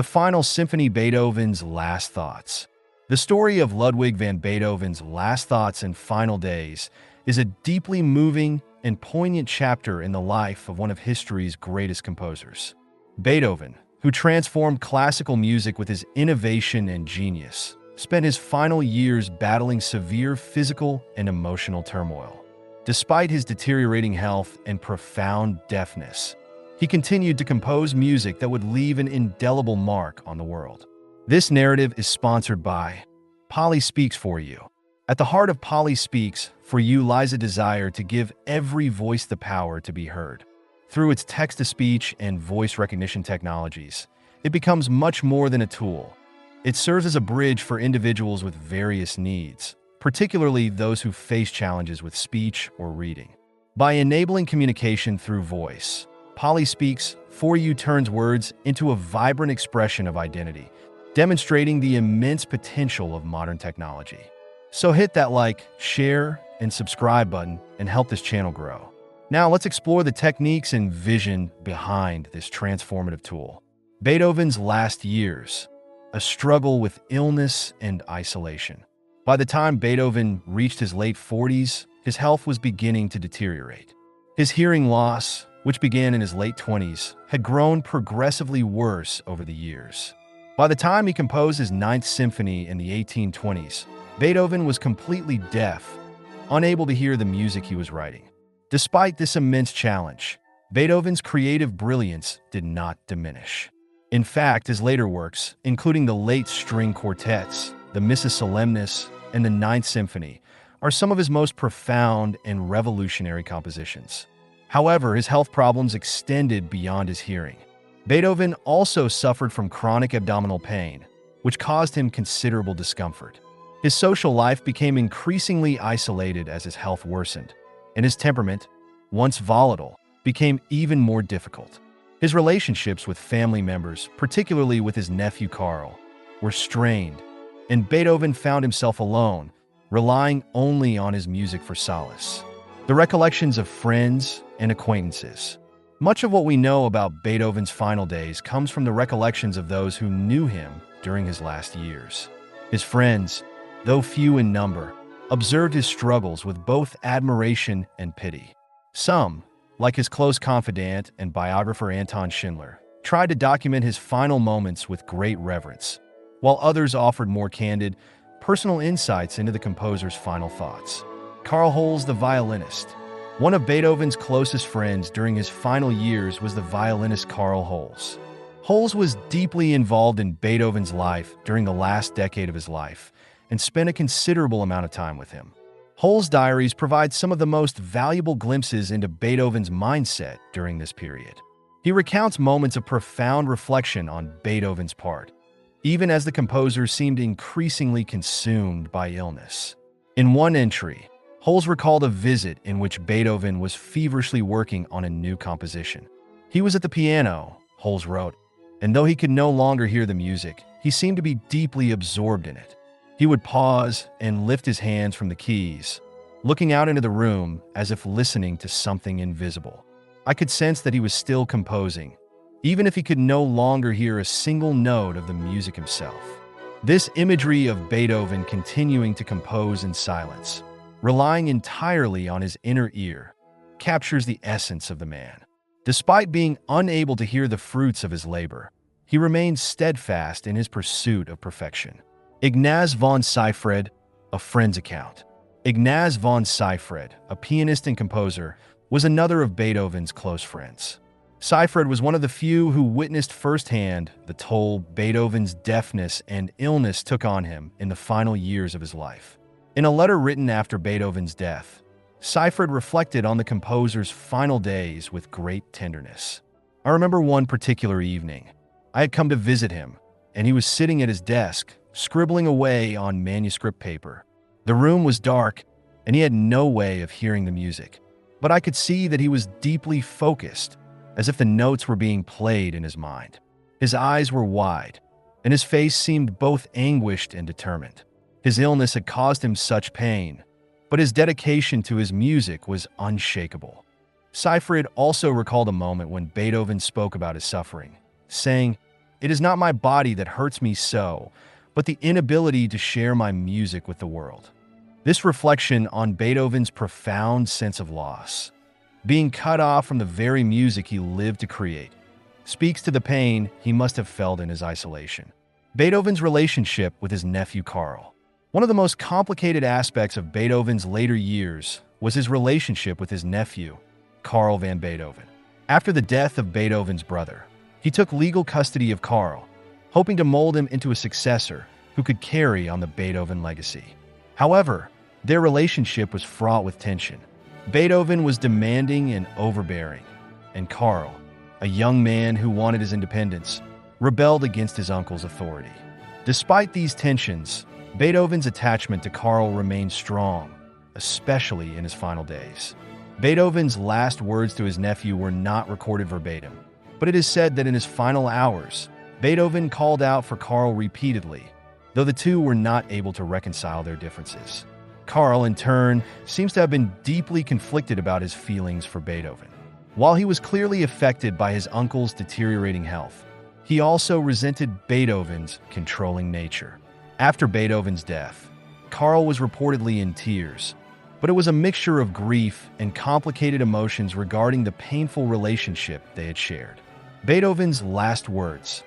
The final symphony, Beethoven's Last Thoughts. The story of Ludwig van Beethoven's last thoughts and final days is a deeply moving and poignant chapter in the life of one of history's greatest composers. Beethoven, who transformed classical music with his innovation and genius, spent his final years battling severe physical and emotional turmoil. Despite his deteriorating health and profound deafness, he continued to compose music that would leave an indelible mark on the world. This narrative is sponsored by Polly Speaks For You. At the heart of Polly Speaks For You lies a desire to give every voice the power to be heard. Through its text-to-speech and voice recognition technologies, it becomes much more than a tool. It serves as a bridge for individuals with various needs, particularly those who face challenges with speech or reading. By enabling communication through voice, Polly Speaks For You turns words into a vibrant expression of identity, demonstrating the immense potential of modern technology. So hit that like, share, and subscribe button and help this channel grow. Now let's explore the techniques and vision behind this transformative tool. Beethoven's last years, a struggle with illness and isolation. By the time Beethoven reached his late 40s, his health was beginning to deteriorate. His hearing loss, which began in his late 20s, had grown progressively worse over the years. By the time he composed his Ninth Symphony in the 1820s, Beethoven was completely deaf, unable to hear the music he was writing. Despite this immense challenge, Beethoven's creative brilliance did not diminish. In fact, his later works, including the late string quartets, the Missa Solemnis, and the Ninth Symphony, are some of his most profound and revolutionary compositions. However, his health problems extended beyond his hearing. Beethoven also suffered from chronic abdominal pain, which caused him considerable discomfort. His social life became increasingly isolated as his health worsened, and his temperament, once volatile, became even more difficult. His relationships with family members, particularly with his nephew Karl, were strained, and Beethoven found himself alone, relying only on his music for solace. The recollections of friends and acquaintances. Much of what we know about Beethoven's final days comes from the recollections of those who knew him during his last years. His friends, though few in number, observed his struggles with both admiration and pity. Some, like his close confidant and biographer Anton Schindler, tried to document his final moments with great reverence, while others offered more candid, personal insights into the composer's final thoughts. Karl Holz, the violinist. One of Beethoven's closest friends during his final years was the violinist Karl Holz. Holz was deeply involved in Beethoven's life during the last decade of his life and spent a considerable amount of time with him. Holz's diaries provide some of the most valuable glimpses into Beethoven's mindset during this period. He recounts moments of profound reflection on Beethoven's part, even as the composer seemed increasingly consumed by illness. In one entry, Holz recalled a visit in which Beethoven was feverishly working on a new composition. He was at the piano, Holz wrote, and though he could no longer hear the music, he seemed to be deeply absorbed in it. He would pause and lift his hands from the keys, looking out into the room as if listening to something invisible. I could sense that he was still composing, even if he could no longer hear a single note of the music himself. This imagery of Beethoven continuing to compose in silence, relying entirely on his inner ear, captures the essence of the man. Despite being unable to hear the fruits of his labor, he remained steadfast in his pursuit of perfection. Ignaz von Seyfried, a friend's account. Ignaz von Seyfried, a pianist and composer, was another of Beethoven's close friends. Seyfried was one of the few who witnessed firsthand the toll Beethoven's deafness and illness took on him in the final years of his life. In a letter written after Beethoven's death, Seyfried reflected on the composer's final days with great tenderness. I remember one particular evening. I had come to visit him, and he was sitting at his desk, scribbling away on manuscript paper. The room was dark, and he had no way of hearing the music, but I could see that he was deeply focused, as if the notes were being played in his mind. His eyes were wide, and his face seemed both anguished and determined. His illness had caused him such pain, but his dedication to his music was unshakable. Seyfried also recalled a moment when Beethoven spoke about his suffering, saying, It is not my body that hurts me so, but the inability to share my music with the world. This reflection on Beethoven's profound sense of loss, being cut off from the very music he lived to create, speaks to the pain he must have felt in his isolation. Beethoven's relationship with his nephew Karl. One of the most complicated aspects of Beethoven's later years was his relationship with his nephew, Karl van Beethoven. After the death of Beethoven's brother, he took legal custody of Karl, hoping to mold him into a successor who could carry on the Beethoven legacy. However, their relationship was fraught with tension. Beethoven was demanding and overbearing, and Karl, a young man who wanted his independence, rebelled against his uncle's authority. Despite these tensions, Beethoven's attachment to Karl remained strong, especially in his final days. Beethoven's last words to his nephew were not recorded verbatim, but it is said that in his final hours, Beethoven called out for Karl repeatedly, though the two were not able to reconcile their differences. Karl, in turn, seems to have been deeply conflicted about his feelings for Beethoven. While he was clearly affected by his uncle's deteriorating health, he also resented Beethoven's controlling nature. After Beethoven's death, Karl was reportedly in tears, but it was a mixture of grief and complicated emotions regarding the painful relationship they had shared. Beethoven's last words.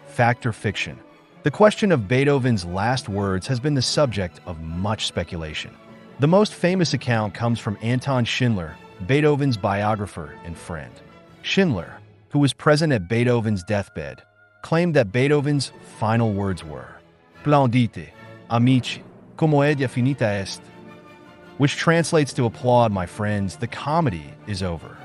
Fact or fiction? The question of Beethoven's last words has been the subject of much speculation. The most famous account comes from Anton Schindler, Beethoven's biographer and friend. Schindler, who was present at Beethoven's deathbed, claimed that Beethoven's final words were "Plaudite, amici, commedia finita est," which translates to "Applaud, my friends, the comedy is over."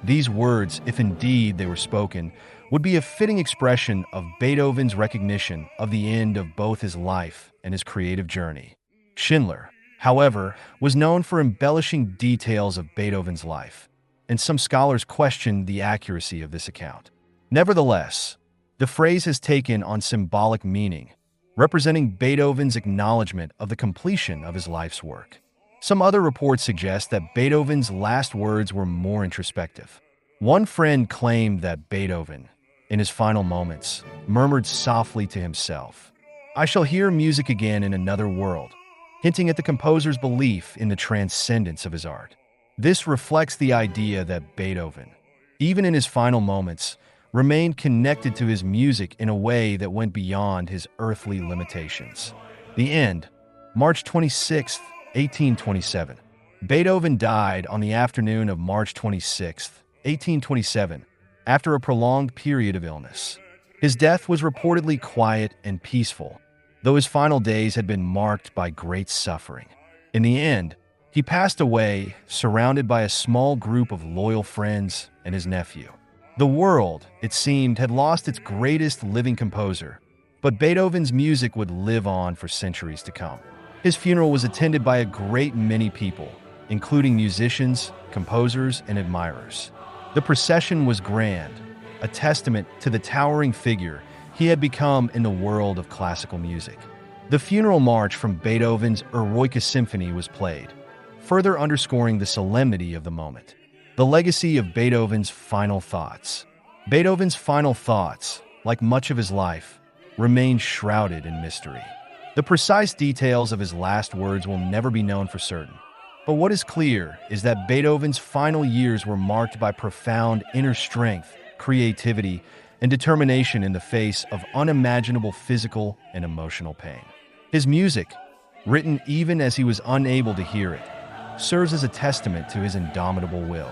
These words, if indeed they were spoken, would be a fitting expression of Beethoven's recognition of the end of both his life and his creative journey. Schindler, however, was known for embellishing details of Beethoven's life, and some scholars questioned the accuracy of this account. Nevertheless, the phrase has taken on symbolic meaning, representing Beethoven's acknowledgement of the completion of his life's work. Some other reports suggest that Beethoven's last words were more introspective. One friend claimed that Beethoven, in his final moments, murmured softly to himself, "I shall hear music again in another world," hinting at the composer's belief in the transcendence of his art. This reflects the idea that Beethoven, even in his final moments, remained connected to his music in a way that went beyond his earthly limitations. The end. March 26, 1827. Beethoven died on the afternoon of March 26, 1827, after a prolonged period of illness. His death was reportedly quiet and peaceful, though his final days had been marked by great suffering. In the end, he passed away surrounded by a small group of loyal friends and his nephew. The world, it seemed, had lost its greatest living composer, but Beethoven's music would live on for centuries to come. His funeral was attended by a great many people, including musicians, composers, and admirers. The procession was grand, a testament to the towering figure he had become in the world of classical music. The funeral march from Beethoven's Eroica Symphony was played, further underscoring the solemnity of the moment. The legacy of Beethoven's final thoughts. Beethoven's final thoughts, like much of his life, remain shrouded in mystery. The precise details of his last words will never be known for certain. But what is clear is that Beethoven's final years were marked by profound inner strength, creativity, and determination in the face of unimaginable physical and emotional pain. His music, written even as he was unable to hear it, serves as a testament to his indomitable will.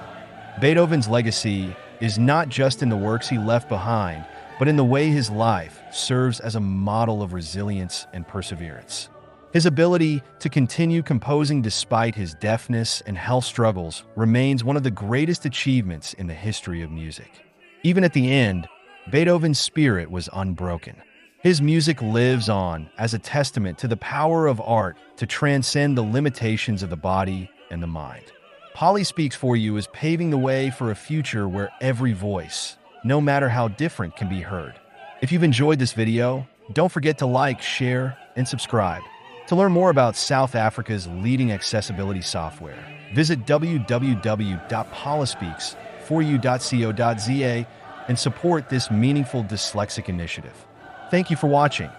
Beethoven's legacy is not just in the works he left behind, but in the way his life serves as a model of resilience and perseverance. His ability to continue composing despite his deafness and health struggles remains one of the greatest achievements in the history of music. Even at the end, Beethoven's spirit was unbroken. His music lives on as a testament to the power of art to transcend the limitations of the body and the mind. Polly Speaks For You is paving the way for a future where every voice, no matter how different, can be heard. If you've enjoyed this video, don't forget to like, share, and subscribe. To learn more about South Africa's leading accessibility software, visit www.polyspeaks4u.co.za and support this meaningful dyslexic initiative. Thank you for watching.